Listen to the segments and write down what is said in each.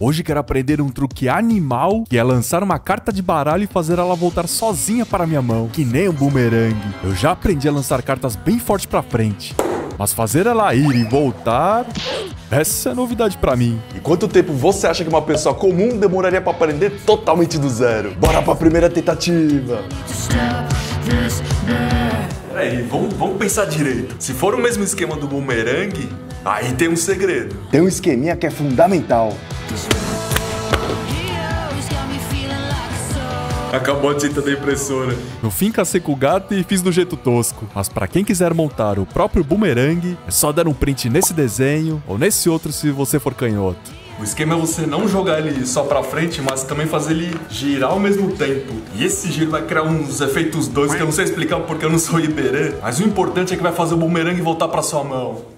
Hoje quero aprender um truque animal, que é lançar uma carta de baralho e fazer ela voltar sozinha para minha mão, que nem um bumerangue. Eu já aprendi a lançar cartas bem forte pra frente, mas fazer ela ir e voltar, essa é novidade pra mim. E quanto tempo você acha que uma pessoa comum demoraria pra aprender totalmente do zero? Bora pra primeira tentativa! Peraí, vamos pensar direito. Se for o mesmo esquema do bumerangue, aí tem um segredo. Tem um esqueminha que é fundamental. Acabou a tinta da impressora. No fim, cacei com o gato e fiz do jeito tosco. Mas pra quem quiser montar o próprio bumerangue, é só dar um print nesse desenho ou nesse outro se você for canhoto. O esquema é você não jogar ele só pra frente, mas também fazer ele girar ao mesmo tempo. E esse giro vai criar uns efeitos doidos que eu não sei explicar porque eu não sou Iberê. Mas o importante é que vai fazer o bumerangue voltar pra sua mão.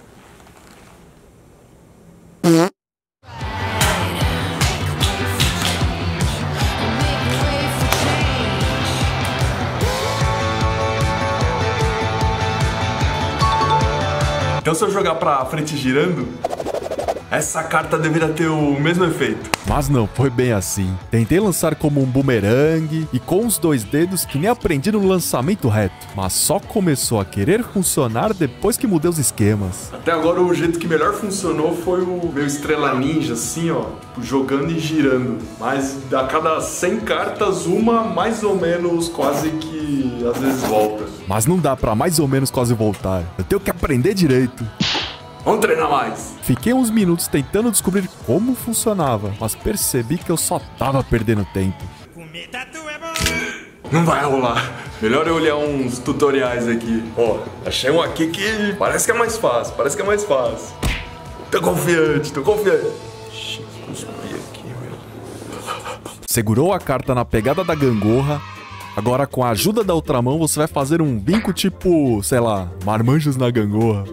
Então se eu jogar pra frente girando, essa carta deveria ter o mesmo efeito. Mas não foi bem assim. Tentei lançar como um bumerangue e com os dois dedos que nem aprendi no lançamento reto. Mas só começou a querer funcionar depois que mudei os esquemas. Até agora o jeito que melhor funcionou foi o meu Estrela Ninja, assim ó, jogando e girando. Mas a cada 100 cartas, uma mais ou menos quase que às vezes volta. Mas não dá pra mais ou menos quase voltar. Eu tenho que aprender direito. Vamos treinar mais. Fiquei uns minutos tentando descobrir como funcionava, mas percebi que eu só tava perdendo tempo. Não vai rolar. Melhor eu olhar uns tutoriais aqui. Ó, achei um aqui que parece que é mais fácil, Tô confiante. Cuspi aqui, meu. Segurou a carta na pegada da gangorra. Agora, com a ajuda da outra mão, você vai fazer um vinco tipo, sei lá, marmanjos na gangorra.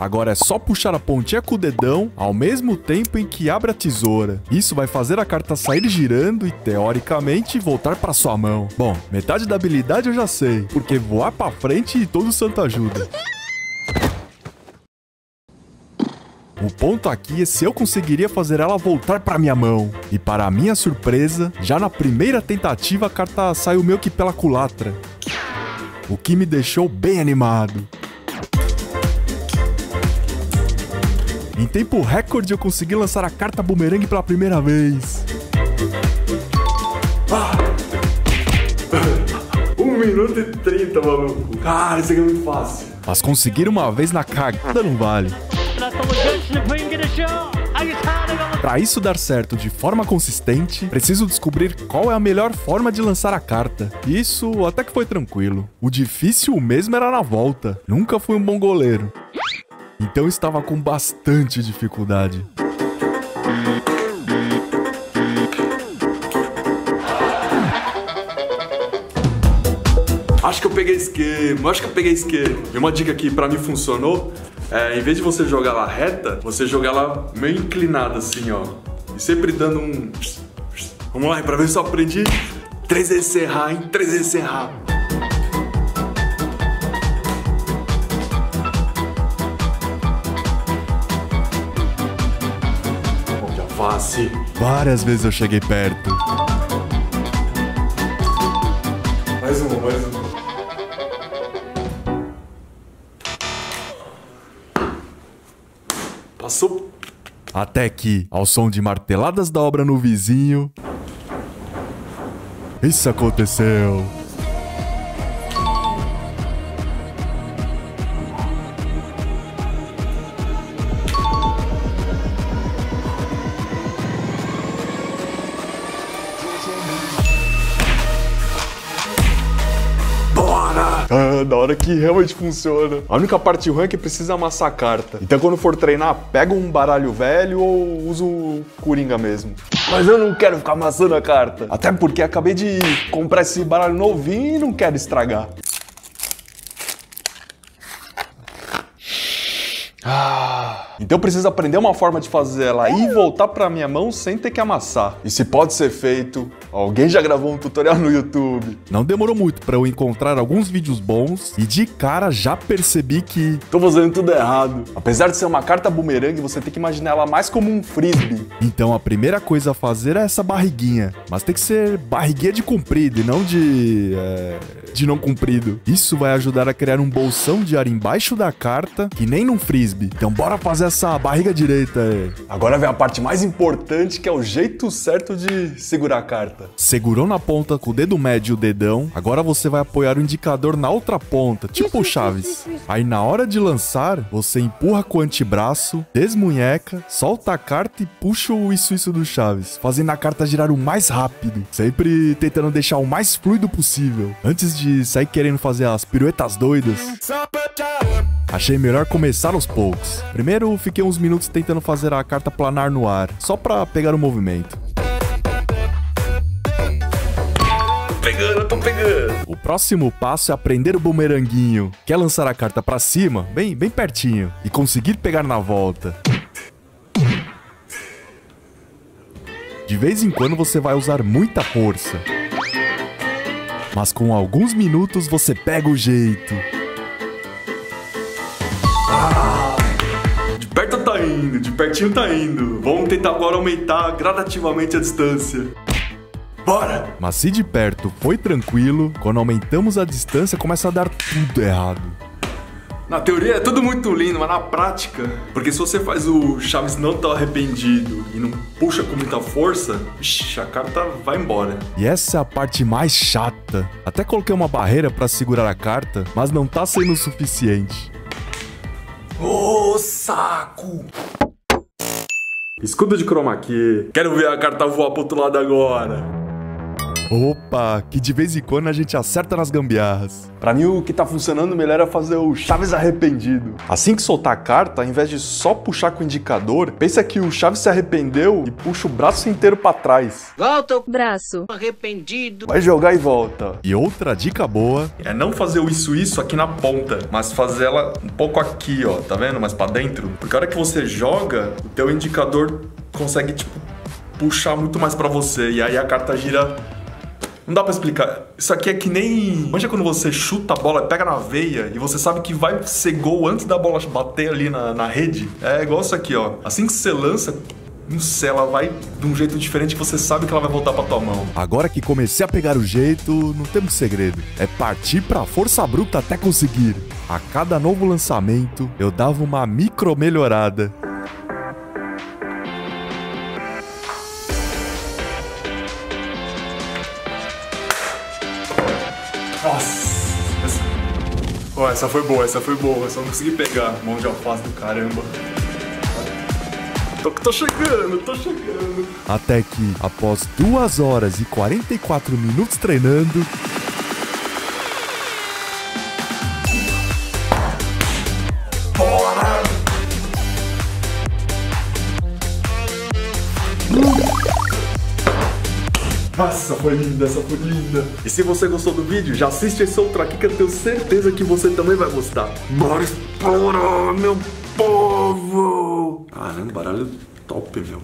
Agora é só puxar a pontinha com o dedão ao mesmo tempo em que abre a tesoura. Isso vai fazer a carta sair girando e, teoricamente, voltar para sua mão. Bom, metade da habilidade eu já sei, porque voar para frente e todo santo ajuda. O ponto aqui é se eu conseguiria fazer ela voltar para minha mão. E para minha surpresa, já na primeira tentativa a carta saiu meio que pela culatra, o que me deixou bem animado. Em tempo recorde eu consegui lançar a carta bumerangue pela primeira vez. 1 minuto e 30, maluco. Cara, isso aqui é muito fácil. Mas conseguir uma vez na cagada não vale. Pra isso dar certo de forma consistente, preciso descobrir qual é a melhor forma de lançar a carta. Isso até que foi tranquilo. O difícil mesmo era na volta. Nunca fui um bom goleiro, então estava com bastante dificuldade. Acho que eu peguei esquema, E uma dica que pra mim funcionou, em vez de você jogar ela reta, você jogar ela meio inclinada assim, ó. E sempre dando um... Vamos lá, pra ver se eu aprendi. 3 vezes serrar, hein? 3 vezes serrar. Face. Várias vezes eu cheguei perto. Mais uma. Passou. Até que, ao som de marteladas da obra no vizinho, isso aconteceu. Da hora que realmente funciona. A única parte ruim é que precisa amassar a carta. Então quando for treinar, pega um baralho velho ou usa o Coringa mesmo. Mas eu não quero ficar amassando a carta. Até porque acabei de comprar esse baralho novinho e não quero estragar. Então eu preciso aprender uma forma de fazer ela ir e voltar pra minha mão sem ter que amassar. E se pode ser feito, alguém já gravou um tutorial no YouTube. Não demorou muito pra eu encontrar alguns vídeos bons e de cara já percebi que... Tô fazendo tudo errado. Apesar de ser uma carta bumerangue, você tem que imaginar ela mais como um frisbee. Então a primeira coisa a fazer é essa barriguinha. Mas tem que ser barriguinha de comprido e não de não comprido. Isso vai ajudar a criar um bolsão de ar embaixo da carta, que nem num frisbee. Então bora fazer essa barriga direita aí. Agora vem a parte mais importante, que é o jeito certo de segurar a carta. Segurou na ponta com o dedo médio e o dedão, agora você vai apoiar o indicador na outra ponta, tipo o Chaves. Aí na hora de lançar, você empurra com o antebraço, desmunheca, solta a carta e puxa o isso do Chaves, fazendo a carta girar o mais rápido, sempre tentando deixar o mais fluido possível, antes de sair querendo fazer as piruetas doidas. Achei melhor começar aos poucos. Primeiro, fiquei uns minutos tentando fazer a carta planar no ar, só pra pegar o movimento. Tô pegando. O próximo passo é aprender o bumeranguinho. Quer lançar a carta pra cima, bem pertinho, e conseguir pegar na volta. De vez em quando você vai usar muita força. Mas com alguns minutos você pega o jeito. De perto tá indo, de pertinho tá indo. Vamos tentar agora aumentar gradativamente a distância. Bora! Mas se de perto foi tranquilo, quando aumentamos a distância começa a dar tudo errado. Na teoria é tudo muito lindo, mas na prática... Porque se você faz o Chaves não tão arrependido e não puxa com muita força, a carta vai embora. E essa é a parte mais chata. Até coloquei uma barreira pra segurar a carta, mas não tá sendo o suficiente. Ô, saco! Escudo de chroma key. Quero ver a carta voar pro outro lado agora. Opa, que de vez em quando a gente acerta nas gambiarras. Pra mim, o que tá funcionando melhor é fazer o Chaves arrependido. Assim que soltar a carta, ao invés de só puxar com o indicador, pensa que o Chaves se arrependeu e puxa o braço inteiro pra trás. Volta o braço arrependido. Vai jogar e volta. E outra dica boa... É não fazer o isso aqui na ponta, mas fazer ela um pouco aqui, ó, tá vendo? Mais pra dentro. Porque a hora que você joga, o teu indicador consegue, tipo, puxar muito mais pra você. E aí a carta gira... Não dá pra explicar. Isso aqui é que nem... Manja quando você chuta a bola, pega na veia e você sabe que vai ser gol antes da bola bater ali na rede. É igual isso aqui, ó. Assim que você lança, não sei, ela vai de um jeito diferente que você sabe que ela vai voltar pra tua mão. Agora que comecei a pegar o jeito, não temos segredo. É partir pra força bruta até conseguir. A cada novo lançamento, eu dava uma micro melhorada. Nossa! Essa foi boa, essa foi boa. Só não consegui pegar. Mão de alface do caramba. Tô chegando, tô chegando. Até que, após 2 horas e 44 minutos treinando... Bora! Nossa, foi linda, essa foi linda. E se você gostou do vídeo, já assiste esse outro aqui que eu tenho certeza que você também vai gostar. Bora explorar, meu povo! Caramba, baralho top, meu.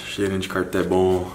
Cheirinho de carta é bom.